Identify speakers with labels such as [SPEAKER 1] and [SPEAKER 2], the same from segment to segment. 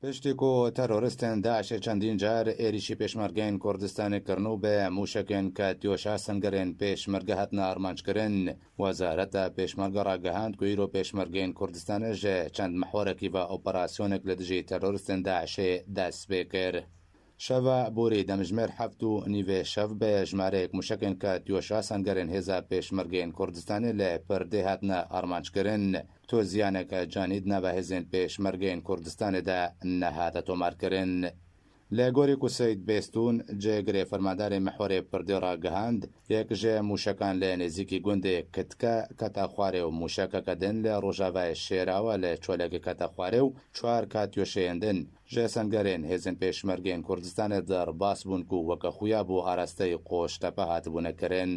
[SPEAKER 1] پشتیکو ترورستن داعش چندین جار ایریشی پیشمرگین کردستان کرنو به موشکین که دیوشا سنگرین پیشمرگه هتنا ارمانج کرن. وزارت پیشمرگه را گهاند که ایرو پیشمرگین کردستان جه چند محورکی و اپراسیونک لدجی ترورستن داعش دست بکر. شەوە بۆری دەمژمێر هەفت و نیوێ شەو بە ژمارەیەک موشکێن کە دیۆشا سەنگەرێن هێزا پێشمەرگەیەن کوردستانی لە پەردەی هاتنە ئارمانجکردن. تۆزیانێکە جانید نەبە هێزێن پێشمەرگەیەن کوردستانیدا نەهاتە تۆمارکردن. لە گۆری کوسەید بێستون جێگرێ فەرمانداری محوەرێ پردێ ڕاگەهاند یەکژێ موشەکان لە نێزیکی گوندێ کتکە کەتە خوارێ و موشەکەکە دن لە ڕۆژاوای شێراوە لە چۆلێکی کەتە خوارێ و چوار کاتیۆشەیەندن. جێ سەنگەرێن هێزن پێشمەرگەیەن کوردستانê دەرباس بوون و وەکە خویا بۆ ئاراستەی قۆشتەپە هاتبوونەکردن.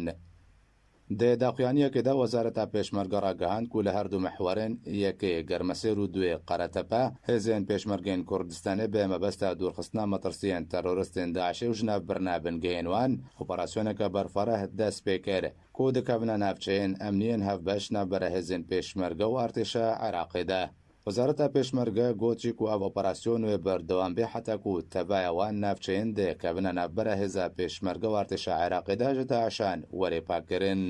[SPEAKER 1] دێ داخوایانیەکێدا وەزارەتا پێشمەرگە ڕاگەهاند و لە هەردوو محوەرێن یەکێ گەرمەسێر و دوێ قەرەتەپە هێزێن پێشمەرگەیەن کوردستانê بە مەبەستا دوورخستنا مەترسیên teroristên Daişê û jina birnabingehên wan operasyoneka berfara dest pê kir ku dikevine navçeyên emniyên hevbeş navbera hêzên pêşmerge û artêşa Iraqê de. وزارەتا پێشمەرگە گوتی و ئەو ئۆپەراسیۆنێ بەردەوام بێ حتا ku tevaya wan navçeyên dê kevine navbera hêza pêşmerge û artêşa Iraqê de ji Daişan werê pakkirin.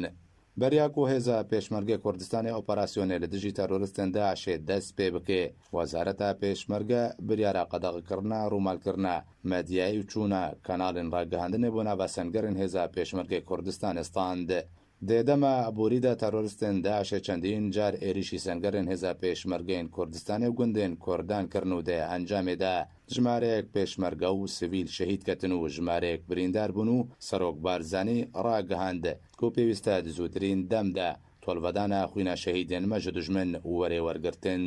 [SPEAKER 1] Beriya ku hêza pêşmergê Kurdistanê operasyonê li dijî teroristên Daişê dest pê bike. Wezareta pêşmerge biryara qedexîkirina rûmalkirina medyayê û çûna kanalên ragihandinê bû nava sengerên hêza pêşmergê Kurdistanê stand. دێدەمە ئەبووریدا تەرۆریستên Daişê çendîn car êrişî sengerên hêza pêşmergeyên Kurdistanê û gundên Kurdan kirin û dê encamê de jimareyek pêşmerge û sivîl şehîd ketin û jimareyek birîndar bûn û Serok Barzanî ragihand ku pêwîst e di zûtirîn dem de tolvedana xwîna şehîdên me ji dijmin werê wergirtin.